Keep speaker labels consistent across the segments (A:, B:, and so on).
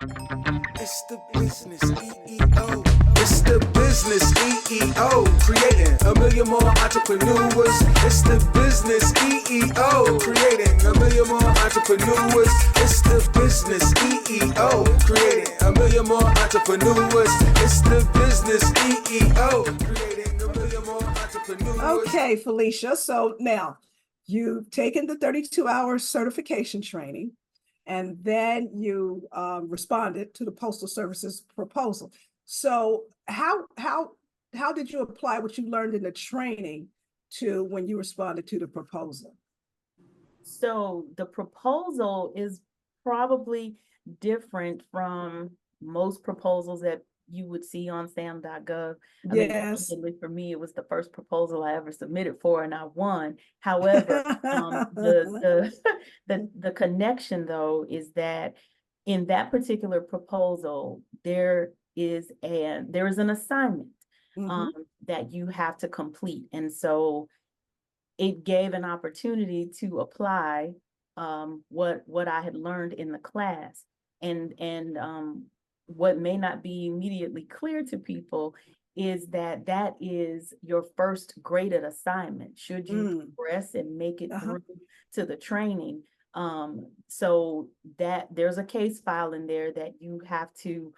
A: It's the business EEO. It's the business EEO. Creating a million more entrepreneurs. It's the business EEO. Creating a million more entrepreneurs. It's the business EEO. Creating a million more entrepreneurs. It's the business EEO. Creating a million more entrepreneurs.
B: Okay, Phalecia. So now you've taken the 32-hour certification training, and then you responded to the Postal Service's proposal. So how did you apply what you learned in the training to when you responded to the proposal?
C: So the proposal is probably different from most proposals that you would see on sam.gov. I mean,
B: Yes.
C: admittedly, for me, it was the first proposal I ever submitted for, and I won. However, the connection though is that in that particular proposal, there is an assignment that you have to complete, and so it gave an opportunity to apply what I had learned in the class, and what may not be immediately clear to people is that that is your first graded assignment should you progress and make it through to the training. So that there's a case file in there that you have to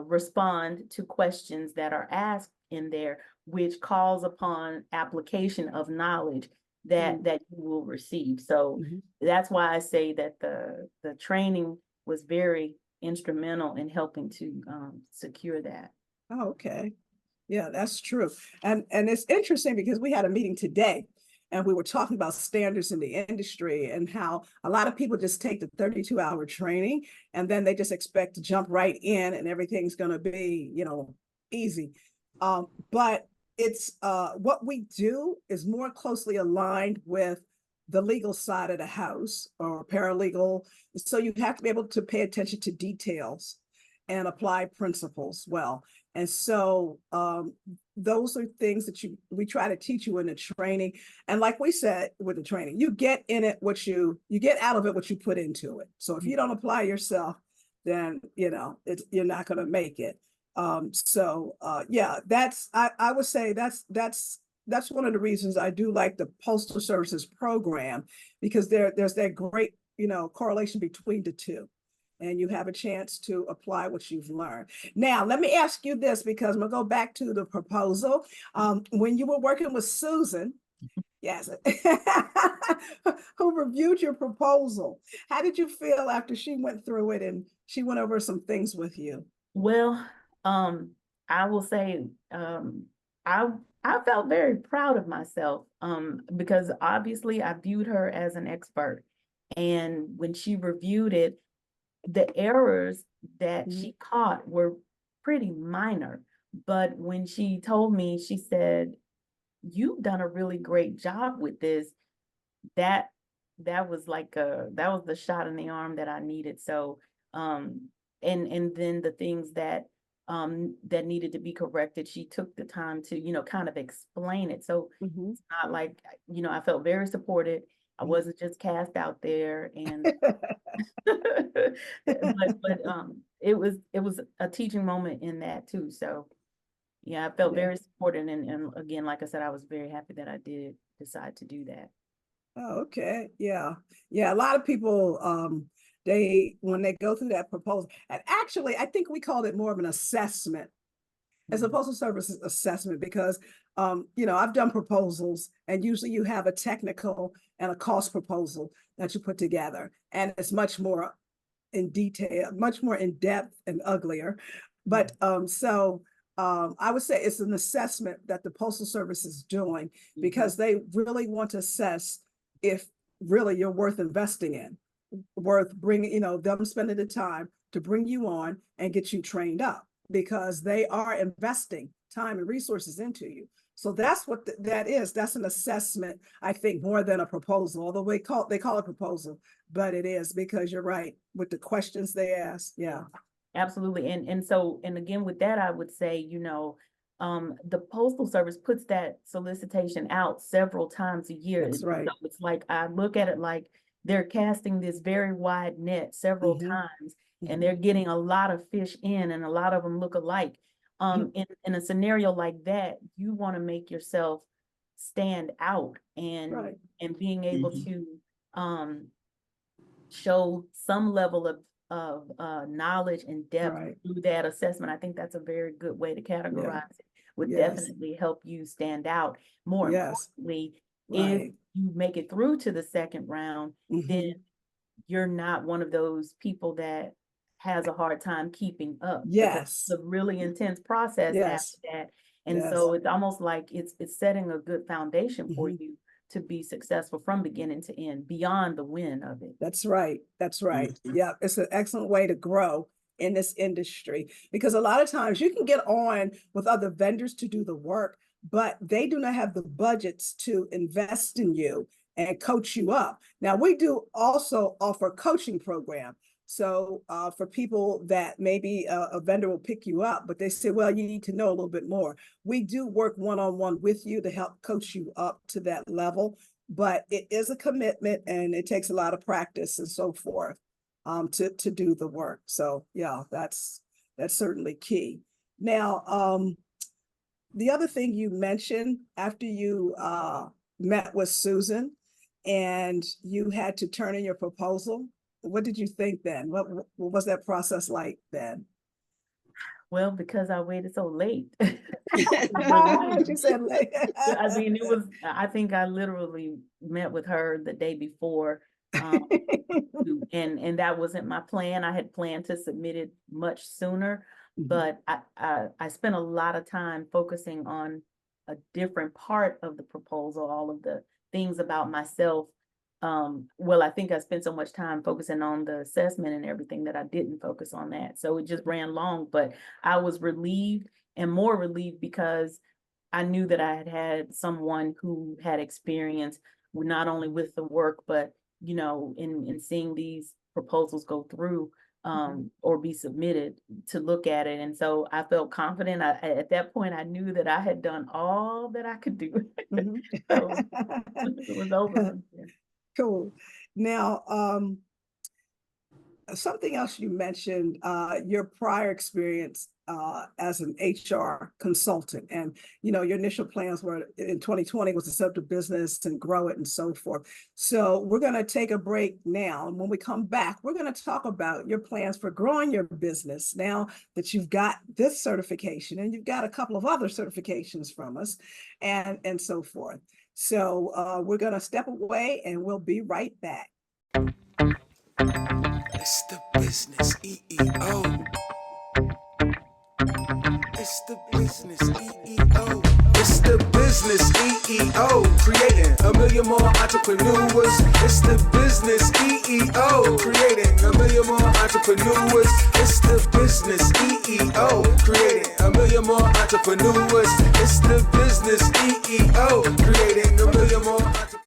C: respond to questions that are asked in there, which calls upon application of knowledge that you will receive. So that's why I say that the training was very instrumental in helping to secure that.
B: Oh, okay. Yeah, that's true. And it's interesting because we had a meeting today and we were talking about standards in the industry and how a lot of people just take the 32-hour training and then they just expect to jump right in and everything's going to be, easy. But it's what we do is more closely aligned with the legal side of the house or paralegal. So you have to be able to pay attention to details and apply principles well. And so those are things that we try to teach you in the training. And like we said with the training, you get in it what you get out of it what you put into it. So if you don't apply yourself, then you're not going to make it. Yeah, that's I would say that's one of the reasons I do like the Postal Services program, because there's that great correlation between the two, and you have a chance to apply what you've learned. Now, let me ask you this, because I'm gonna go back to the proposal. When you were working with Susan, yes, who reviewed your proposal, how did you feel after she went through it and she went over some things with you?
C: Well, I will say, I felt very proud of myself, because obviously I viewed her as an expert. And when she reviewed it, the errors that she caught were pretty minor. But when she told me, she said, "You've done a really great job with this." That was that was the shot in the arm that I needed. So, and then the things that that needed to be corrected, she took the time to kind of explain it. So it's not like I felt very supported. I wasn't just cast out there, and but it was a teaching moment in that too. So yeah, I felt very supported, and again, like I said, I was very happy that I did decide to do that.
B: Oh, okay. Yeah. A lot of people, when they go through that proposal, and actually, I think we called it more of an assessment as a Postal Services assessment, because, I've done proposals, and usually you have a technical and a cost proposal that you put together, and it's much more in detail, much more in depth and uglier. But I would say it's an assessment that the Postal Service is doing, because they really want to assess if really you're worth investing in, worth bringing, them spending the time to bring you on and get you trained up, because they are investing time and resources into you. So that's what that is. That's an assessment, I think, more than a proposal, although they call it proposal, but it is, because you're right with the questions they ask. Yeah.
C: Absolutely. And again, with that, I would say, the Postal Service puts that solicitation out several times a year.
B: That's right.
C: So it's like, I look at it like, they're casting this very wide net several times, and they're getting a lot of fish in, and a lot of them look alike. In a scenario like that, you want to make yourself stand out, and being able to show some level of knowledge and depth through that assessment. I think that's a very good way to categorize it. Would definitely help you stand out. More importantly, if you make it through to the second round, then you're not one of those people that has a hard time keeping up. It's a really intense process after that. And so it's almost like it's setting a good foundation for you to be successful from beginning to end, beyond the win of it.
B: That's right. That's right. Yeah, it's an excellent way to grow in this industry, because a lot of times you can get on with other vendors to do the work, but they do not have the budgets to invest in you and coach you up. Now, we do also offer a coaching program. So for people that maybe a vendor will pick you up, but they say, well, you need to know a little bit more. We do work one-on-one with you to help coach you up to that level, but it is a commitment and it takes a lot of practice and so forth to do the work. So yeah, that's certainly key. Now, the other thing you mentioned after you met with Susan and you had to turn in your proposal, what did you think then? What was that process like then?
C: Well, because I waited so late.
B: She said late.
C: I mean, I think I literally met with her the day before. And that wasn't my plan. I had planned to submit it much sooner, but I spent a lot of time focusing on a different part of the proposal, all of the things about myself. Well, I think I spent so much time focusing on the assessment and everything that I didn't focus on that. So it just ran long, but I was relieved, and more relieved because I knew that I had had someone who had experience not only with the work, but, you know, in seeing these proposals go through or be submitted, to look at it. And so I felt confident. At that point, I knew that I had done all that I could do. So it was over.
B: Cool. Now, something else you mentioned, your prior experience as an HR consultant, and your initial plans were in 2020 was to set up the business and grow it and so forth. So we're going to take a break now, and when we come back, we're going to talk about your plans for growing your business now that you've got this certification and you've got a couple of other certifications from us, and so forth. So we're going to step away and we'll be right back.
A: It's the business EEO. It's the business EEO. It's the business EEO. Creating a million more entrepreneurs. It's the business EEO. Creating a million more entrepreneurs. It's the business EEO. Creating a million more entrepreneurs. It's the business EEO. Creating a million more entrepreneurs.